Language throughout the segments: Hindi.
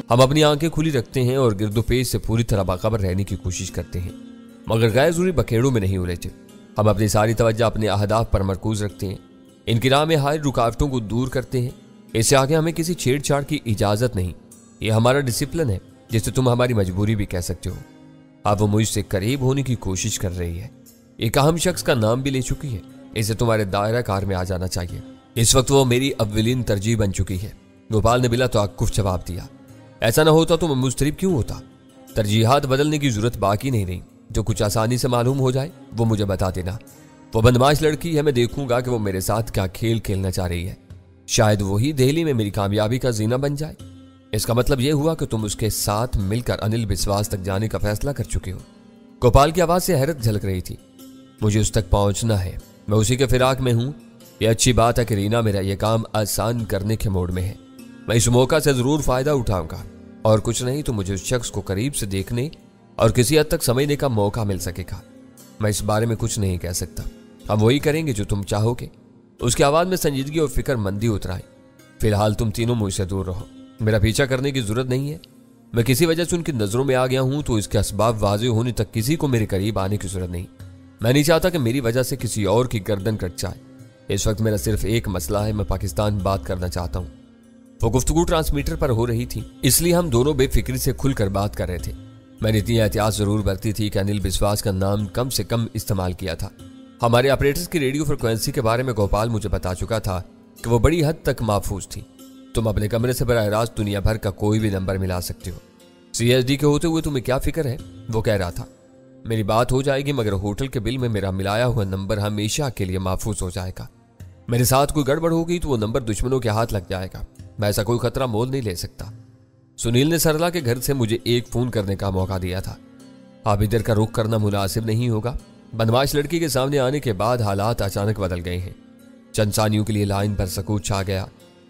हम अपनी आंखें खुली रखते हैं और गिरदोपेश से पूरी तरह बाखबर रहने की कोशिश करते हैं, मगर गैर जरूरी बखेड़ों में नहीं उलझते। हम अपनी सारी तवज्जो अपने अहदाफ पर मरकूज रखते हैं, इनकी राह में हाय रुकावटों को दूर करते हैं। इससे आगे हमें किसी छेड़छाड़ की इजाजत नहीं। ये हमारा डिसिप्लिन है, जिसे तुम हमारी मजबूरी भी कह सकते हो। अब वो मुझसे करीब होने की कोशिश कर रही है। एक अहम शख्स का नाम भी ले चुकी है। इसे तुम्हारे दायरा कार में आ जाना चाहिए। इस वक्त वो मेरी अव्वलीन तरजीह बन चुकी है। गोपाल ने बिला तवक्कुफ जवाब दिया। ऐसा ना होता तो मैं मुस्तरिब क्यों होता? तरजीहात बदलने की जरूरत बाकी नहीं रही। जो कुछ आसानी से मालूम हो जाए वो मुझे बता देना। वो बदमाश लड़की है, मैं देखूंगा कि वो मेरे साथ क्या खेल खेलना चाह रही है। शायद वही दिल्ली में मेरी कामयाबी का जीना बन जाए। इसका मतलब यह हुआ कि तुम उसके साथ मिलकर अनिल बिस्वास तक जाने का फैसला कर चुके हो। गोपाल की आवाज से हैरत झलक रही थी। मुझे उस तक पहुंचना है, मैं उसी के फिराक में हूं। यह अच्छी बात है कि रीना मेरा यह काम आसान करने के मोड में है। मैं इस मौका से जरूर फायदा उठाऊंगा, और कुछ नहीं तो मुझे उस शख्स को करीब से देखने और किसी हद तक समझने का मौका मिल सकेगा। मैं इस बारे में कुछ नहीं कह सकता। हम वही करेंगे जो तुम चाहोगे। उसकी आवाज में संजीदगी और फिक्रमंदी उतर आई। फिलहाल तुम तीनों मुझसे दूर रहो। मेरा पीछा करने की जरूरत नहीं है। मैं किसी वजह से उनकी नजरों में आ गया हूं तो इसके असबाब वाज़ेह होने तक किसी को मेरे करीब आने की जरूरत नहीं। मैं नहीं चाहता कि मेरी वजह से किसी और की गर्दन कट जाए। इस वक्त मेरा सिर्फ एक मसला है, मैं पाकिस्तान बात करना चाहता हूँ। वो गुफ्तगू ट्रांसमीटर पर हो रही थी, इसलिए हम दोनों बेफिक्री से खुलकर बात कर रहे थे। मैंने इतनी एहतियात जरूर बरती थी कि अनिल बिस्वास का नाम कम से कम इस्तेमाल किया था। हमारे ऑपरेटर्स की रेडियो फ्रिक्वेंसी के बारे में गोपाल मुझे बता चुका था कि वो बड़ी हद तक महफूज थी। तुम अपने कमरे से बराह रास्त दुनिया भर का कोई भी नंबर मिला सकते हो। CSD के होते हुए तुम्हें क्या फिक्र है? वो कह रहा था। मेरी बात हो जाएगी, मगर होटल के बिल में मेरा मिलाया हुआ नंबर हमेशा के लिए महफूज हो जाएगा। मेरे साथ कोई गड़बड़ हो गई तो वो नंबर दुश्मनों के हाथ लग जाएगा। मैं ऐसा कोई खतरा मोल नहीं ले सकता। सुनील ने सरला के घर से मुझे एक फोन करने का मौका दिया था। अब इधर का रुख करना मुनासिब नहीं होगा। बदमाश लड़की के सामने आने के बाद हालात अचानक बदल गए हैं। चंद सानियों के लिए लाइन पर सकूत छा गया।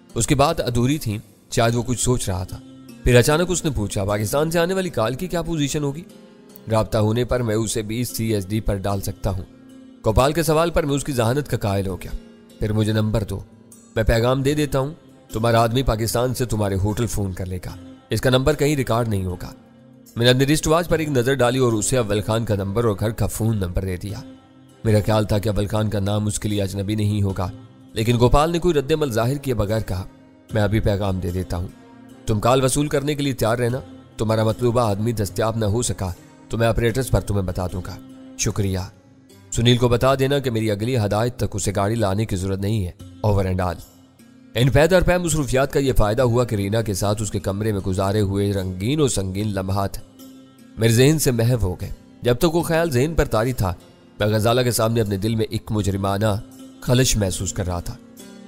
उसकी बात अधूरी थी, शायद वो कुछ सोच रहा था। फिर अचानक उसने पूछा, पाकिस्तान से आने वाली कॉल की क्या पोजीशन होगी? राब्ता होने पर मैं उसे 20 CSD पर डाल सकता हूँ। गोपाल के सवाल पर मैं उसकी जहानत का कायल हो गया। फिर मुझे नंबर दो, मैं पैगाम दे देता हूँ। तुम्हारा आदमी पाकिस्तान से तुम्हारे होटल फोन कर लेगा। इसका नंबर कहीं रिकॉर्ड नहीं होगा। मैंने अपने रिस्ट वॉच पर एक नजर डाली और उसे अव्वल खान का नंबर और घर का फोन नंबर दे दिया। मेरा ख्याल था कि अव्वल खान का नाम उसके लिए अजनबी नहीं होगा, लेकिन गोपाल ने कोई रद्दमल जाहिर किए बगैर कहा, मैं अभी पैगाम दे देता हूँ। तुम कॉल वसूल करने के लिए तैयार रहना। तुम्हारा मतलूबा आदमी दस्तियाब न हो सका तो मैं ऑपरेटर्स पर तुम्हें बता दूंगा। शुक्रिया। सुनील को बता देना कि मेरी अगली हदायत तक उसे गाड़ी लाने की जरूरत नहीं है। Over and all. इन पैद और पै मसरूफियात का यह फायदा हुआ कि रीना के साथ उसके कमरे में गुजारे हुए रंगीन और संगीन लम्हात मेरे जहन से महव हो गए। जब तक वो ख्याल जहन पर तारी था, मैं गजाला के सामने अपने दिल में एक मुजरिमाना खलश महसूस कर रहा था।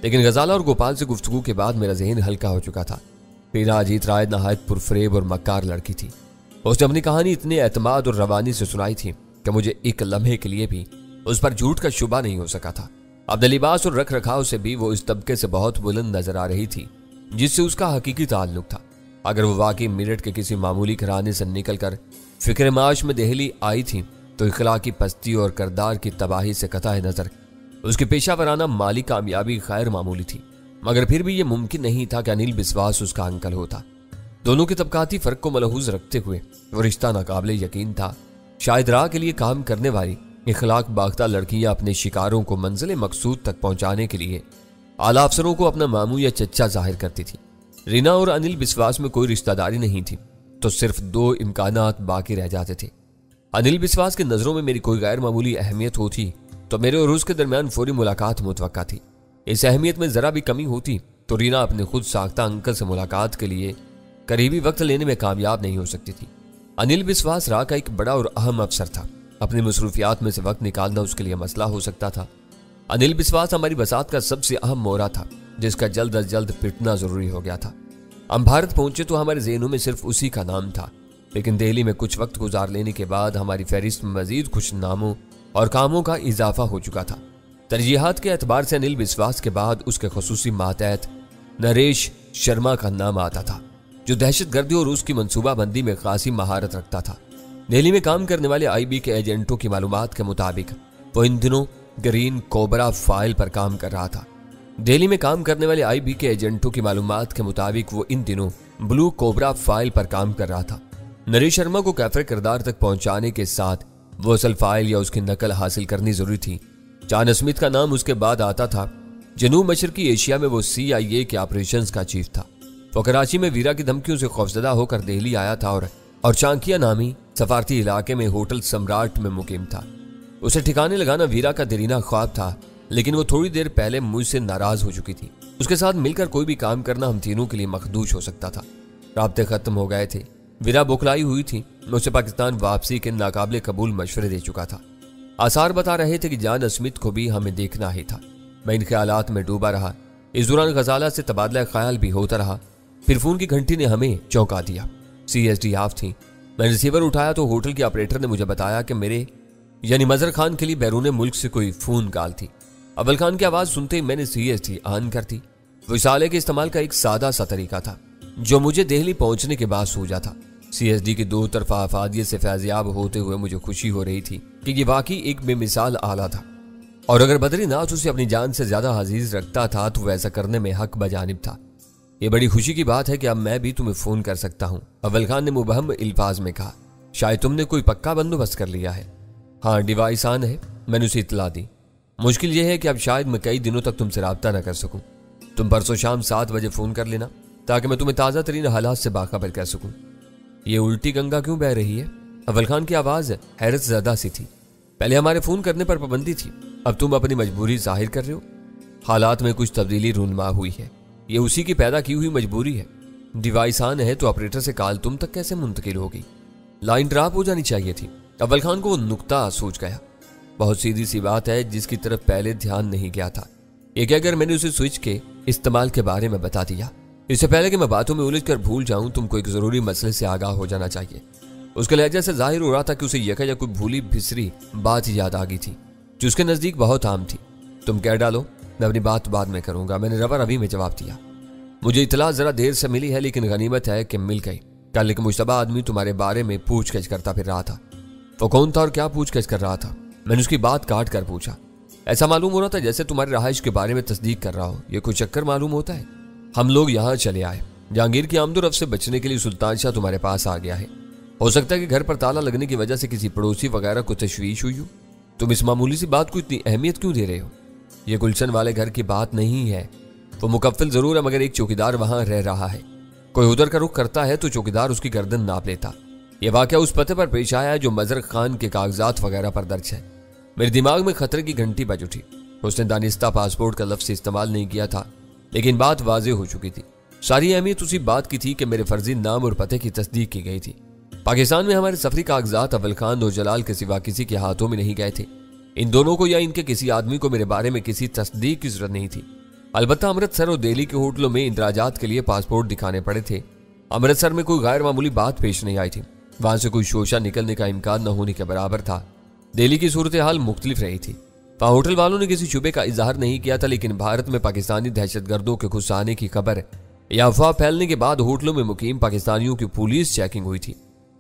लेकिन गजाला और गोपाल से गुफ्तगू के बाद मेरा जहन हल्का हो चुका था। रीना अजीत राय नहायत पुरफरेब और मक्कार लड़की थी। उसने अपनी कहानी इतने एतमाद और रवानी से सुनाई थी कि मुझे एक लम्हे के लिए भी उस पर झूठ का शुबा नहीं हो सका था। अपने लिबास और रख रखाव से भी वो इस तबके से बहुत बुलंद नजर आ रही थी जिससे उसका हकीकी ताल्लुक था। अगर वो वाकई मेरठ के किसी मामूली घराने से निकलकर फिक्र माश में दिल्ली आई थी तो इखलाकी पस्ती और करदार की तबाही से कतई नजर उसकी पेशा वराना माली कामयाबी खैर मामूली थी। मगर फिर भी यह मुमकिन नहीं था कि अनिल बिस्वास उसका अंकल होता। दोनों के तबकाती फर्क को मलहूज रखते हुए वो रिश्ता नाकाबिले यकीन था। शायद राह के लिए काम करने वाली इखलाक बाख्ता लड़कियां अपने शिकारों को मंजिल मकसूद तक पहुंचाने के लिए आला अफसरों को अपना मामू या चच्चा जाहिर करती थी। रीना और अनिल बिस्वास में कोई रिश्तेदारी नहीं थी तो सिर्फ दो इम्कानात बाकी रह जाते थे। अनिल बिस्वास की नजरों में मेरी कोई गैर मामूली अहमियत होती तो मेरे और उसके दरमियान फौरी मुलाकात मुतवक्का थी। इस अहमियत में जरा भी कमी होती तो रीना अपने खुद साख्ता अंकल से मुलाकात के लिए करीबी वक्त लेने में कामयाब नहीं हो सकती थी। अनिल बिस्वास राह का एक बड़ा और अहम अफसर था। अपनी मसरूफियात में से वक्त निकालना उसके लिए मसला हो सकता था। अनिल बिस्वास हमारी बसात का सबसे अहम मोहरा था जिसका जल्द अज जल्द पिटना जरूरी हो गया था। हम भारत पहुंचे तो हमारे ज़हनों में सिर्फ उसी का नाम था, लेकिन दिल्ली में कुछ वक्त गुजार लेने के बाद हमारी फहरिस्त में मजीद कुछ नामों और कामों का इजाफा हो चुका था। तरजीहात के एतबार से अनिल बिस्वास के बाद उसके खसूसी मातहत नरेश शर्मा का नाम आता था, जो दहशत गर्दी और उसकी मनसूबाबंदी में खासी महारत रखता था। दिल्ली में काम करने वाले IB के एजेंटों की मालूमात के मुताबिक वो इन दिनों ग्रीन कोबरा फाइल पर काम कर रहा था। दिल्ली में काम करने वाले IB के एजेंटों की मालूमात के मुताबिक वो इन दिनों ब्लू कोबरा फाइल पर काम कर रहा था। नरेश शर्मा को कैफे किरदार तक पहुंचाने के साथ वो असल फाइल या उसकी नकल हासिल करनी जरूरी थी। जॉन स्मिथ का नाम उसके बाद आता था। जनूब मशरकी एशिया में वो CIA के ऑपरेशंस का चीफ था। वो कराची में वीरा की धमकियों से खौफजदा होकर दिल्ली आया था और चांकिया नामी सफारती इलाके में होटल सम्राट में मुकीम था। उसे ठिकाने लगाना वीरा का देरीना ख्वाब था, लेकिन वो थोड़ी देर पहले मुझसे नाराज हो चुकी थी। उसके साथ मिलकर कोई भी काम करना हम तीनों के लिए मखदूश हो सकता था। राब्ते खत्म हो गए थे। वीरा बुखलाई हुई थी। मैं उसे पाकिस्तान वापसी के नाकाबिले कबूल मशवरे दे चुका था। आसार बता रहे थे कि जॉन स्मिथ को भी हमें देखना ही था। मैं इन ख्यालात में डूबा रहा। इस दौरान गजाला से तबादला ख्याल भी होता रहा। फिर फोन की घंटी ने हमें चौंका दिया। CSD ऑफ थी। मैंने रिसीवर उठाया तो होटल के ऑपरेटर ने मुझे बताया कि मेरे यानी मजहर खान के लिए बैरून मुल्क से कोई फोन कॉल थी। अव्वल खान की आवाज सुनते ही मैंने CSD ऑन कर दी। वो इसाले के इस्तेमाल का एक सादा सा तरीका था जो मुझे दिल्ली पहुंचने के बाद सूझा था। CSD की दो तरफा अफादियत से फैज़याब होते हुए मुझे खुशी हो रही थी कि ये वाकई एक बेमिसाल आला था, और अगर बद्रीनाथ उसे अपनी जान से ज्यादा अजीज रखता था तो वैसा करने में हक बजानिब था। ये बड़ी खुशी की बात है कि अब मैं भी तुम्हें फोन कर सकता हूँ, अव्वल खान ने मुबहम अल्फाज में कहा। शायद तुमने कोई पक्का बंदोबस्त कर लिया है। हाँ, डिवाइस ऑन है, मैंने उसे इतला दी। मुश्किल यह है कि अब शायद मैं कई दिनों तक तुमसे रब्ता न कर सकूं। तुम परसों शाम 7 बजे फोन कर लेना ताकि मैं तुम्हें ताज़ा तरीन हालात से बाखबर कर सकूं। ये उल्टी गंगा क्यों बह रही है? अव्वल खान की आवाज हैरत ज़्यादा सी थी। पहले हमारे फोन करने पर पाबंदी थी, अब तुम अपनी मजबूरी जाहिर कर रहे हो। हालात में कुछ तब्दीली रूनमा हुई है, ये उसी की पैदा की हुई मजबूरी है। डिवाइस ऑन है तो ऑपरेटर से कॉल तुम तक कैसे मुंतकिल होगी? लाइन ड्रॉप हो जानी चाहिए थी। अव्वल खान को वो नुक्ता सूझ गया। बहुत सीधी सी बात है जिसकी तरफ पहले ध्यान नहीं गया था। ये कहकर मैंने उसे स्विच के इस्तेमाल के बारे में बता दिया। इससे पहले कि मैं बातों में उलझ कर भूल जाऊं, तुमको एक जरूरी मसले से आगाह हो जाना चाहिए। उसके लहजे से जाहिर हो रहा था कि उसे यका या कोई भूली भिसरी बात याद आ गई थी जो उसके नजदीक बहुत आम थी। तुम कह डालो, मैं अपनी बात बाद में करूंगा, मैंने रवा रवी में जवाब दिया। मुझे इतला जरा देर से मिली है, लेकिन गनीमत है कि मिल गई। कल एक मुश्तबा आदमी तुम्हारे बारे में पूछगछ करता फिर रहा था। वो कौन था और क्या पूछगछ कर रहा था? मैंने उसकी बात काट कर पूछा। ऐसा मालूम हो रहा था जैसे तुम्हारी रहाइश के बारे में तस्दीक कर रहा हो। ये कोई चक्कर मालूम होता है? हम लोग यहाँ चले आए। जहांगीर की आमदोरफ्त से बचने के लिए सुल्तान शाह तुम्हारे पास आ गया है। हो सकता है कि घर पर ताला लगने की वजह से किसी पड़ोसी वगैरह को तशवीश हुई हो। तुम इस मामूली सी बात को इतनी अहमियत क्यों दे रहे हो? ये गुलशन वाले घर की बात नहीं है। वो मुकफ्फिल जरूर है, मगर एक चौकीदार वहां रह रहा है। कोई उधर का रुख करता है तो चौकीदार उसकी गर्दन नाप लेता। यह वाकया उस पते पर पेश आया है जो मजहर खान के कागजात वगैरह पर दर्ज है। मेरे दिमाग में खतरे की घंटी बज उठी। उसने दानिस्ता पासपोर्ट का लफ्ज इस्तेमाल नहीं किया था, लेकिन बात वाजे हो चुकी थी। सारी अहमियत उसी बात की थी कि मेरे फर्जी नाम और पते की तस्दीक की गई थी। पाकिस्तान में हमारे सफरी कागजात अव्वल खान और जलाल के सिवा किसी के हाथों में नहीं गए थे। इन दोनों को या इनके किसी आदमी को मेरे बारे में किसी तस्दीक की जरूरत नहीं थी। अलबत्ता अमृतसर और दिल्ली के होटलों में इंदराजात के लिए पासपोर्ट दिखाने पड़े थे। अमृतसर में कोई गैर मामूली बात पेश नहीं आई थी। वहां से कोई शोशा निकलने का इम्कान न होने के बराबर था। दिल्ली की सूरत हाल मुख्तलिफ रही थी। वहां होटल वालों ने किसी शुबे का इजहार नहीं किया था, लेकिन भारत में पाकिस्तानी दहशतगर्दों के घुस आने की खबर या अफवाह फैलने के बाद होटलों में मुकीम पाकिस्तानियों की पुलिस चेकिंग हुई थी।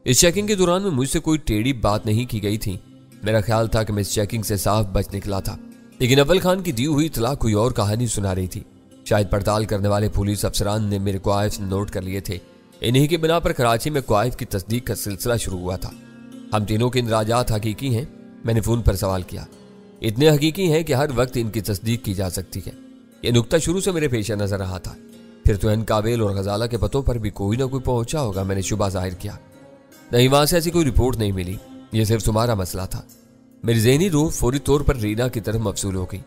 इस चेकिंग के दौरान में मुझसे कोई टेढ़ी बात नहीं की गई थी। मेरा ख्याल था कि मैं इस चेकिंग से साफ बच निकला था, लेकिन अव्वल खान की दी हुई इतला कोई और कहानी सुना रही थी। शायद पड़ताल करने वाले पुलिस अफसरान ने मेरे क्वाइफ नोट कर लिए थे। इन्हीं की बिना पर कराची में क्वाइफ की तस्दीक का सिलसिला शुरू हुआ था। हम तीनों के इंदराजात हकीकी हैं? मैंने फोन पर सवाल किया। इतने हकीकी हैं कि हर वक्त इनकी तस्दीक की जा सकती है। यह नुक्ता शुरू से मेरे पेश नजर रहा था। फिर तो काबिल और गजाला के पतों पर भी कोई ना कोई पहुंचा होगा, मैंने शुबा जाहिर किया। नहीं, वहां से ऐसी कोई रिपोर्ट नहीं मिली। यह सिर्फ तुम्हारा मसला था। मेरी ज़हनी रूह फौरी तौर पर रीना की तरफ मफसूल हो गई।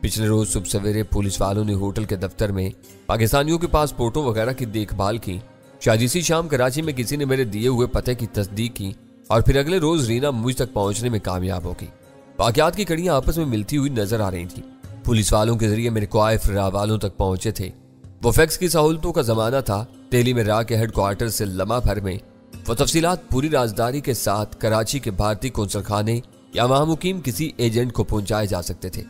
पिछले रोज सुबह सवेरे पुलिस वालों ने होटल के दफ्तर में पाकिस्तानियों के पासपोर्टों वगैरह की देखभाल की। शायद इसी शाम कराची में किसी ने मेरे दिए हुए पते की तस्दीक की और फिर अगले रोज रीना मुझ तक पहुंचने में कामयाब हो गई। वाकयात की कड़ियां आपस में मिलती हुई नजर आ रही थी। पुलिस वालों के जरिए मेरे क्वाइफ रा वालों तक पहुंचे थे। वो फैक्स की सहूलतों का जमाना था। दिल्ली में रा के हेडक्वार्टर से लम्हा भर में वो तफसीलात पूरी राजदारी के साथ कराची के भारतीय कौंसल खाने या वहां मुकीम किसी एजेंट को पहुंचाए जा सकते थे।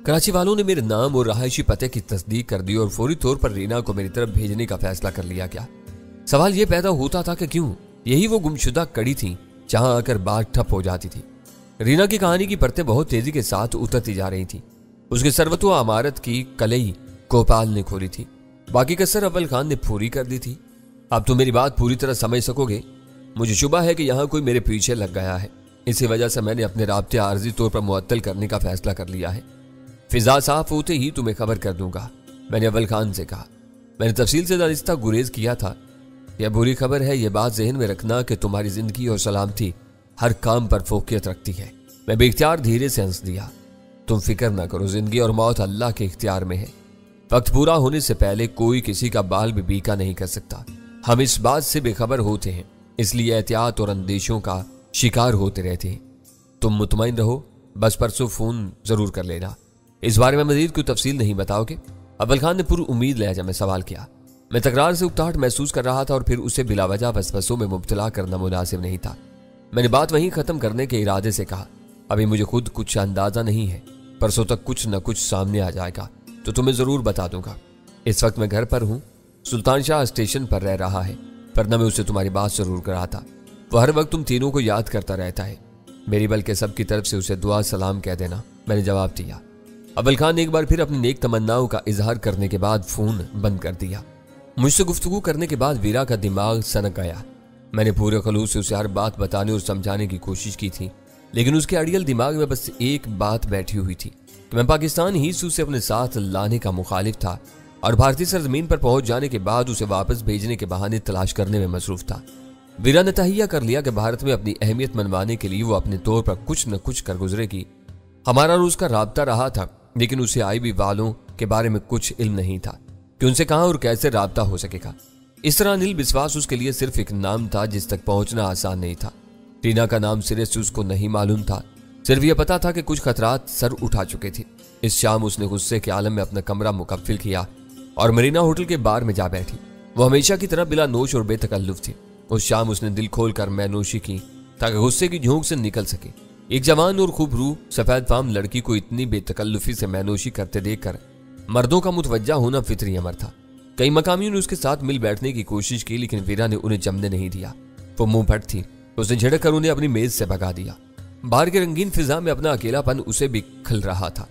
कराची वालों ने मेरे नाम और रहायशी पते की तस्दीक कर दी और फौरी तौर पर रीना को मेरी तरफ भेजने का फैसला कर लिया गया। सवाल यह पैदा होता था कि क्यों यही वो गुमशुदा कड़ी थी जहां आकर बात ठप हो जाती थी। रीना की कहानी की परतें बहुत तेजी के साथ उतरती जा रही थी। उसके सरवतो अमारत की कलई गोपाल ने खोली थी, बाकी कसर अव्वल खान ने पूरी कर दी थी। अब तुम मेरी बात पूरी तरह समझ सकोगे। मुझे शुबा है कि यहाँ कोई मेरे पीछे लग गया है। इसी वजह से मैंने अपने राब्ते आर्जी तौर पर मुअत्तल करने का फैसला कर लिया है। फिजा साफ होते ही तुम्हें खबर कर दूंगा, मैंने अव्वल खान से कहा। मैंने तफसील से दानिस्ता गुरेज किया था। यह बुरी खबर है, यह बात जहन में रखना कि तुम्हारी जिंदगी और सलामती हर काम पर फोकियत रखती है। मैं बेख्तियार धीरे से हंस दिया। तुम फिक्र ना करो, जिंदगी और मौत अल्लाह के इख्तियार में है। वक्त पूरा होने से पहले कोई किसी का बाल भी बीका नहीं कर सकता। हम इस बात से बेखबर होते हैं, इसलिए एहतियात और अंदेशों का शिकार होते रहते हैं। तुम मुतमईन रहो, बस परसों फोन जरूर कर लेना। इस बारे में मजीद कोई तफसील नहीं बताओगे? अव्वल खान ने पूरी उम्मीद लहजा में सवाल किया। मैं तकरार से उकताहट महसूस कर रहा था और फिर उसे बिलावजह वसवसों में मुब्तला करना मुनासिब नहीं था। मैंने बात वहीं खत्म करने के इरादे से कहा, अभी मुझे खुद कुछ अंदाजा नहीं है, परसों तक कुछ न कुछ सामने आ जाएगा तो तुम्हें जरूर बता दूंगा। इस वक्त मैं घर पर हूँ, सुल्तान शाह स्टेशन पर रह रहा है, वरना मैं उससे तुम्हारी बात जरूर कराता। वो हर वक्त तुम तीनों को याद करता रहता है। मेरी बल्कि सबकी तरफ से उसे दुआ सलाम कह देना, मैंने जवाब दिया। अव्वल खान ने एक बार फिर अपनी नेक तमन्नाओं का इजहार करने के बाद फोन बंद कर दिया। मुझसे गुफ्तगू करने के बाद वीरा का दिमाग सनक गया। मैंने पूरे खलूस से उसे हर बात बताने और समझाने की कोशिश की थी, लेकिन उसके अड़ियल दिमाग में बस एक बात बैठी हुई थी कि मैं पाकिस्तान ही से उसे अपने साथ लाने का मुखालिफ था और भारतीय सरजमीन पर पहुंच जाने के बाद उसे वापस भेजने के बहाने तलाश करने में मसरूफ था। वीरा ने तहिया कर लिया कि भारत में अपनी अहमियत मनवाने के लिए वो अपने तौर पर कुछ न कुछ कर गुजरेगी। हमारा और उसका राब्ता रहा था, लेकिन उसे आईबी वालों के बारे में कुछ इल्म नहीं था कि उनसे कहां और कैसे राब्ता हो सकेगा। इस तरह अनिल बिस्वास उसके लिए सिर्फ एक नाम था जिस तक पहुंचना आसान नहीं था। टीना का नाम सिरे से उसको नहीं मालूम था, सिर्फ यह पता था कि कुछ खतरात सर उठा चुके थे। इस शाम उसने गुस्से के आलम में अपना कमरा मुकफ्फिल किया और मरीना होटल के बार में जा बैठी। वो हमेशा की तरह बिला नोश और बेतकल्लुफ थी। उस शाम उसने दिल खोल कर मैनोशी की ताकि गुस्से की झोंक से निकल सके। एक जवान और खूबरू सफेद फाम लड़की को इतनी बेतकल्लुफी से मैनोशी करते देखकर मर्दों का मुतवज्जा होना फितरी अमर था। कई मकामियों ने उसके साथ मिल बैठने की कोशिश की, लेकिन वीरा ने उन्हें जमने नहीं दिया। वो मुंह फट थी, उसने झड़क कर उन्हें अपनी मेज से भगा दिया। बाहर के रंगीन फिजा में अपना अकेलापन उसे भी खल रहा था।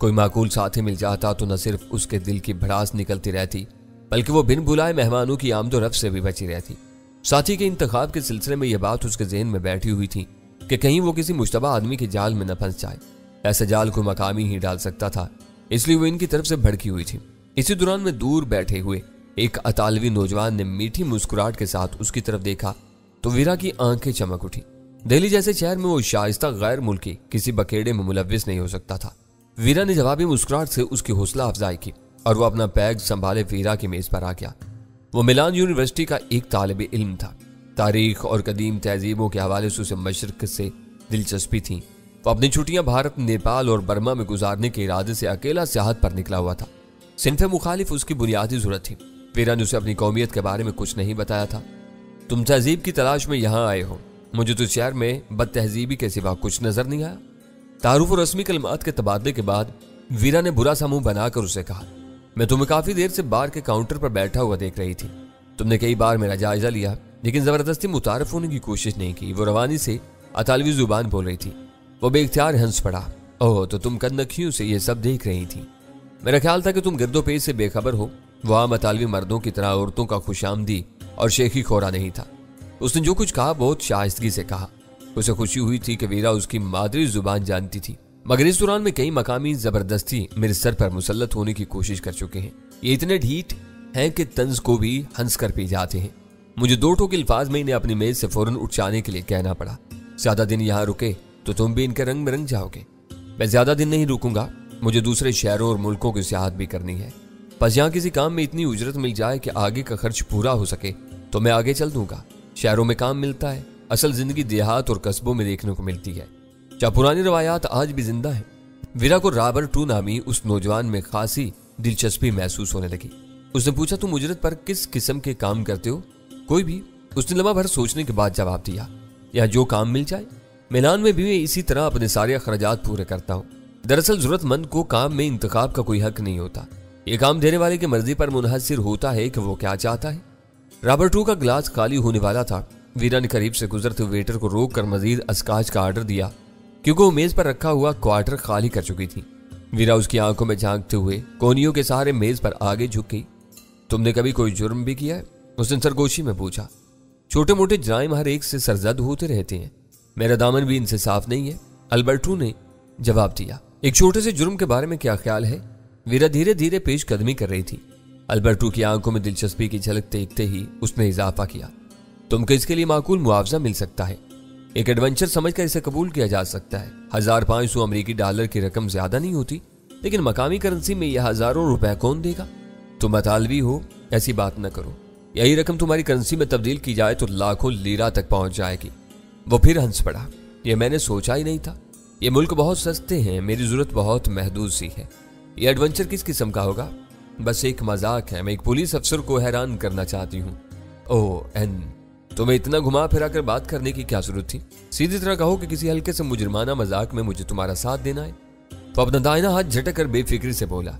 कोई माकूल साथी मिल जाता तो न सिर्फ उसके दिल की भड़ास निकलती रहती, बल्कि वो बिन बुलाए मेहमानों की आमदोरफ्त से भी बची रहती। साथी के इंतखाब के सिलसिले में यह बात उसके जहन में बैठी हुई थी कि कहीं वो किसी मुश्तबा आदमी के जाल में न फंस जाए। ऐसा जाल कोई मकामी ही डाल सकता था, इसलिए वो इनकी तरफ से भड़की हुई थी। इसी दौरान में दूर बैठे हुए एक अतालवी नौजवान ने मीठी मुस्कुराहट के साथ उसकी तरफ देखा तो वीरा की आंखें चमक उठी। दिल्ली जैसे शहर में वो शाइस्ता गैर मुल्की किसी बकेड़े में मुलव्विस नहीं हो सकता था। वीरा ने जवाबी मुस्कुराहट से उसकी हौसला अफजाई की और वो अपना बैग संभाले वीरा की मेज पर आ गया। वो मिलान यूनिवर्सिटी का एक तालिब इल्म था। तारीख और कदीम तहजीबों के हवाले से उसे मशरक से दिलचस्पी थी। वो अपनी छुट्टियां भारत, नेपाल और बर्मा में गुजारने के इरादे से अकेला सियाहत पर निकला हुआ था। सिनफे मुखालिफ उसकी बुनियादी जरूरत थी। वीरा ने उसे अपनी कौमियत के बारे में कुछ नहीं बताया था। तुम तहजीब की तलाश में यहाँ आए हो, मुझे तो शहर में बद तहजीबी के सिवा कुछ नजर नहीं आया। तारुफ और रस्मी कलमात के तबादले के बाद वीरा ने बुरा सा मुंह बनाकर उसे कहा, मैं तुम्हें काफी देर से बार के काउंटर पर बैठा हुआ देख रही थी। तुमने कई बार मेरा जायजा लिया, लेकिन जबरदस्ती मुतारफ होने की कोशिश नहीं की। वो रवानी से अतालवी जुबान बोल रही थी। वो बेख्तियार हंस पड़ा। ओह, तो तुम कन्नखियों से ये सब देख रही थी। मेरा ख्याल था कि तुम गिरदोपेश से बेखबर हो। वहां अतालवी मर्दों की तरह औरतों का खुशामदी और शेखी खोरा नहीं था। उसने जो कुछ कहा बहुत शाइस्तगी से कहा। उसे खुशी हुई थी कि वीरा उसकी मादरी जुबान जानती थी, मगर इस दौरान में कई मकामी जबरदस्ती मेरे सर पर मुसल्लत होने की कोशिश कर चुके हैं। ये इतने ढीठ हैं कि तंज को भी हंस कर पी जाते हैं। मुझे दो ठोक अल्फाज में इन्हें अपनी मेज से फौरन उठ जाने के लिए कहना पड़ा। ज्यादा दिन यहाँ रुके तो तुम भी इनके रंग में रंग जाओगे। मैं ज्यादा दिन नहीं रुकूंगा, मुझे दूसरे शहरों और मुल्कों की सियाहत भी करनी है। बस यहाँ किसी काम में इतनी उजरत मिल जाए कि आगे का खर्च पूरा हो सके तो मैं आगे चल दूंगा। शहरों में काम मिलता है, असल जिंदगी देहात और कस्बों में देखने को मिलती है, जहाँ पुरानी रवायात आज भी जिंदा है। वीरा को रॉबर्ट टू नामी उस नौजवान में खासी दिलचस्पी महसूस होने लगी। उसने पूछा, तुम उजरत पर किस किस्म के काम करते हो? कोई भी। उसने लम्हा भर सोचने के बाद जवाब दिया, यहाँ जो काम मिल जाए। मिलान में भी मैं इसी तरह अपने सारे अखराजात पूरे करता हूँ। दरअसल जरूरतमंद को काम में इंतखाब का कोई हक नहीं होता। ये काम देने वाले की मर्जी पर मुनहसर होता है कि वो क्या चाहता है। रॉबर्ट टू का गिलास खाली होने वाला था। वीरा ने करीब से गुजरते वेटर को रोक कर मजीद अस्काच का ऑर्डर दिया, क्योंकि वो मेज पर रखा हुआ क्वार्टर खाली कर चुकी थी। वीरा उसकी आंखों में झांकते हुए कोनियों के सहारे मेज पर आगे झुक गई। तुमने कभी कोई जुर्म भी किया है? उसने सरगोशी में पूछा। छोटे मोटे जराइम हर एक से सरजद होते रहते हैं, मेरा दामन भी इनसे साफ नहीं है, अल्बर्टो ने जवाब दिया। एक छोटे से जुर्म के बारे में क्या ख्याल है? वीरा धीरे धीरे पेशकदमी कर रही थी। अल्बर्टो की आंखों में दिलचस्पी की झलक देखते ही उसने इजाफा किया, तुमको इसके लिए माकूल मुआवजा मिल सकता है। एक एडवेंचर समझकर इसे कबूल किया जा सकता है। 1500 अमेरिकी डॉलर की रकम ज्यादा नहीं होती, लेकिन मकामी करेंसी में यह हजारों रुपए कौन देगा? तुम अतालवी हो, ऐसी बात न करो। यही रकम तुम्हारी करेंसी में तब्दील की जाए तो लाखों लीरा तक पहुंच जाएगी। वो फिर हंस पड़ा। यह मैंने सोचा ही नहीं था। ये मुल्क बहुत सस्ते हैं, मेरी जरूरत बहुत महदूद सी है। यह एडवेंचर किस किस्म का होगा? बस एक मजाक है, मैं एक पुलिस अफसर को हैरान करना चाहती हूँ। ओह एन, तुम्हें इतना घुमा फिरा कर बात करने की क्या जरूरत थी? सीधी तरह कहो कि किसी हल्के से मुजरमाना मजाक में मुझे तुम्हारा साथ देना है। तो अपना दाहिना हाथ झटक कर बेफिक्री से बोला,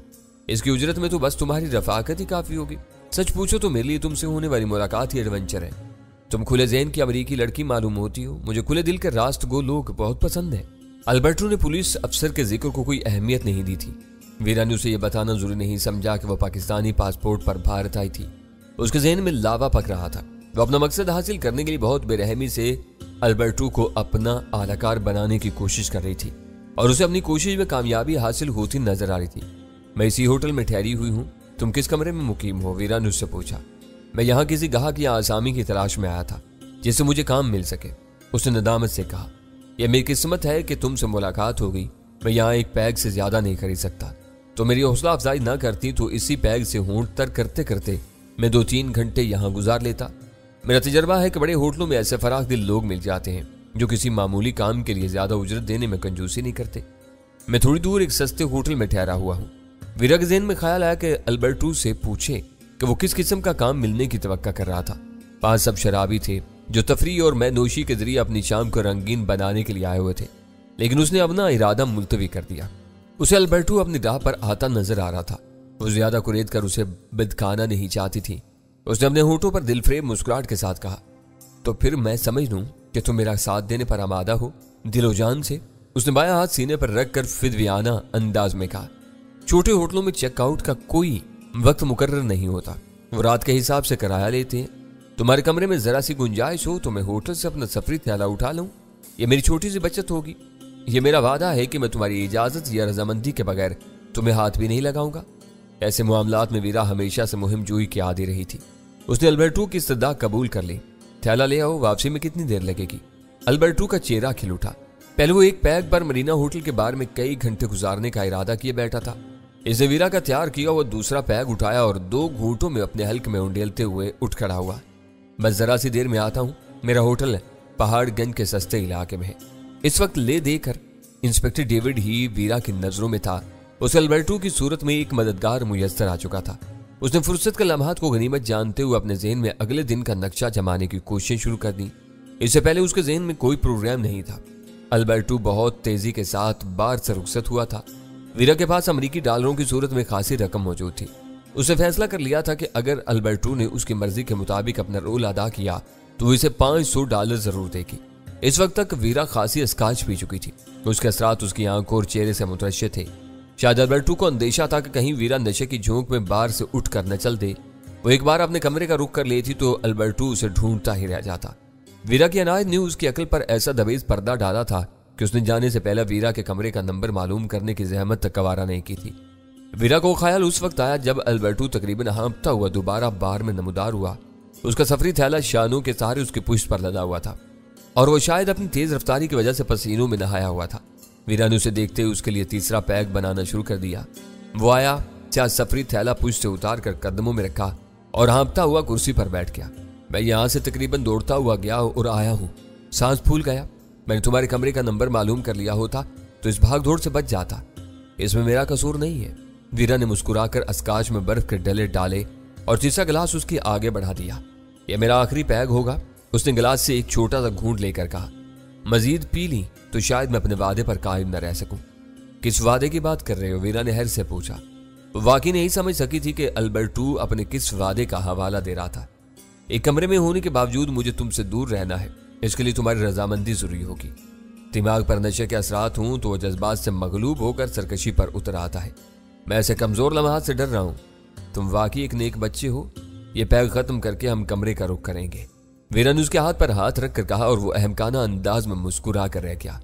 इसकी उजरत में तो बस तुम्हारी रफाकत ही काफी होगी। सच पूछो तो मेरे लिए तुमसे होने वाली मुलाकात ही एडवेंचर है। तुम खुले ज़हन की अमरीकी लड़की मालूम होती हो, मुझे खुले दिल के रास्तगो लोग बहुत पसंद है। अल्बर्टो ने पुलिस अफसर के जिक्र को कोई अहमियत नहीं दी थी। वीरा ने उसे यह बताना जरूरी नहीं समझा कि वह पाकिस्तानी पासपोर्ट पर भारत आई थी। उसके ज़हन में लावा पक रहा था। वो अपना मकसद हासिल करने के लिए बहुत बेरहमी से अल्बर्टो को अपना आलाकार बनाने की कोशिश कर रही थी और उसे अपनी कोशिश में कामयाबी हासिल होती नजर आ रही थी। मैं इसी होटल में ठहरी हुई हूँ, तुम किस कमरे में मुकीम हो? वीरा ने उससे पूछा। मैं यहाँ किसी गाहक या आसामी की तलाश में आया था जिससे मुझे काम मिल सके, उसने नदामत से कहा। यह मेरी किस्मत है कि तुमसे मुलाकात हो गई। मैं यहाँ एक पैग से ज्यादा नहीं खरीद सकता। तो मेरी हौसला अफजाई ना करती तो इसी पैग से होंठ तर करते करते मैं 2-3 घंटे यहाँ गुजार लेता। मेरा तजर्बा है कि बड़े होटलों में ऐसे फराख दिल लोग मिल जाते हैं जो किसी मामूली काम के लिए ज्यादा उजरत देने में कंजूसी नहीं करते। मैं थोड़ी दूर एक सस्ते होटल में ठहरा हुआ हूँ। वीरा के ज़हन में ख्याल आया कि अल्बर्टो से पूछे कि वो किस किस्म का काम मिलने की तवक्का कर रहा था। पास सब शराबी थे जो तफरी और मैनोशी के जरिए अपनी शाम को रंगीन बनाने के लिए आए हुए थे, लेकिन उसने अपना इरादा मुलतवी कर दिया। उसे अल्बर्टो अपनी राह पर आता नजर आ रहा था। वो ज्यादा कुरेद कर उसे बिदखाना नहीं चाहती थी। उसने अपने होठों पर दिलफ्रेब मुस्कुराहट के साथ कहा, तो फिर मैं समझ लूं कि तुम मेरा साथ देने पर आमादा हो दिलो जान से। उसने बायां हाथ सीने पर रखकर फिदवियाना अंदाज में कहा। छोटे होटलों में चेकआउट का कोई वक्त मुकर्रर नहीं होता, वो रात के हिसाब से किराया लेते हैं। तुम्हारे कमरे में जरा सी गुंजाइश हो तो मैं होटल से अपना सफरी थैला उठा लूं। ये मेरी छोटी सी बचत होगी। ये मेरा वादा है कि मैं तुम्हारी इजाजत या रजामंदी के बगैर तुम्हें हाथ भी नहीं लगाऊंगा। ऐसे मामलात में वीरा हमेशा से मुहिम जोई की आदी रही थी। उसने अल्बर्टो की इस्तदा कबूल कर ली। थैला ले आओ, वापसी में कितनी देर लगेगी? अल्बर्टो का चेहरा खिल उठा। पहले वो एक पैग पर मरीना होटल के बार में कई घंटे गुजारने का इरादा किए बैठा था। इसने वीरा का तैयार किया, वो दूसरा पैग उठाया और 2 घूंटों में अपने हल्क में उंडेलते हुए उठ खड़ा हुआ। बस जरा सी देर में आता हूँ, मेरा होटल पहाड़गंज के सस्ते इलाके में है। इस वक्त ले देकर इंस्पेक्टर डेविड ही वीरा की नजरों में था। उसे अल्बर्टो की सूरत में एक मददगार मुयस्सर आ चुका था। उसने फुर्सत के लम्हात को गनीमत जानते हुए अपने ज़हन में अगले दिन का नक्शा जमाने की कोशिश शुरू कर दी। इससे पहले उसके ज़हन में कोई प्रोग्राम नहीं था। अल्बर्टो बहुत तेजी के साथ बार से रुखसत हुआ था। वीरा के पास अमेरिकी डॉलरों की सूरत में खासी रकम मौजूद थी। उसने फैसला कर लिया था कि अगर अल्बर्टो ने उसकी मर्जी के मुताबिक अपना रोल अदा किया तो इसे $500 जरूर देगी। इस वक्त तक वीरा खासी अस्काच पी चुकी थी। उसके असरात उसकी आंखों और चेहरे से मुतरश्शिर थे। शायद अल्बर्टो को अंदेशा था कि कहीं वीरा नशे की झोंक में बार से उठकर न चल दे। वो एक बार अपने कमरे का रुख कर लेती तो अल्बर्टो उसे ढूंढता ही रह जाता। वीरा की अनायत ने उसकी अकल पर ऐसा दबेज पर्दा डाला था कि उसने जाने से पहले वीरा के कमरे का नंबर मालूम करने की जहमत तक गवारा नहीं की थी। वीरा को ख्याल उस वक्त आया जब अल्बर्टो तकरीबन हाँफता हुआ दोबारा बार में नमूदार हुआ। उसका सफरी थैला शानों के सहारे उसकी पुश्त पर लदा हुआ था और वो शायद अपनी तेज रफ्तारी की वजह से पसीनों में नहाया हुआ था। वीरा ने उसे देखते हुए उसके लिए तीसरा पैक बनाना शुरू कर दिया। वो आया, चाहे सफरी थैला पुश्त से उतार कर कदमों में रखा और हाँफता हुआ कुर्सी पर बैठ गया। मैं यहाँ से तकरीबन दौड़ता हुआ गया और आया हूँ, सांस फूल गया। मैंने तुम्हारे कमरे का नंबर मालूम कर लिया होता तो इस भाग दौड़ से बच जाता। इसमें मेरा कसूर नहीं है। वीरा ने मुस्कुराकर अस्काच में बर्फ के डले डाले और तीसरा गिलास उसके आगे बढ़ा दिया। यह मेरा आखिरी पैग होगा, उसने गिलास से एक छोटा सा घूंट लेकर कहा। मजीद पी ली तो शायद मैं अपने वादे पर कायम न रह सकूं। किस वादे की बात कर रहे हो? वीरा ने हैर से पूछा। वाकई नहीं समझ सकी थी कि अल्बर्टो अपने किस वादे का हवाला दे रहा था। एक कमरे में होने के बावजूद मुझे तुमसे दूर रहना है, इसके लिए तुम्हारी रजामंदी जरूरी होगी। दिमाग पर नशे के असरात हूं तो वह जज्बात से मगलूब होकर सरकशी पर उतर आता है। मैं ऐसे कमजोर लम्हात से डर रहा हूं। तुम वाकई एक नेक बच्चे हो, ये पैग खत्म करके हम कमरे का रुख करेंगे। वीरा ने उसके हाथ पर हाथ रखकर कहा और वो अहमकाना अंदाज में मुस्कुरा कर रह गया।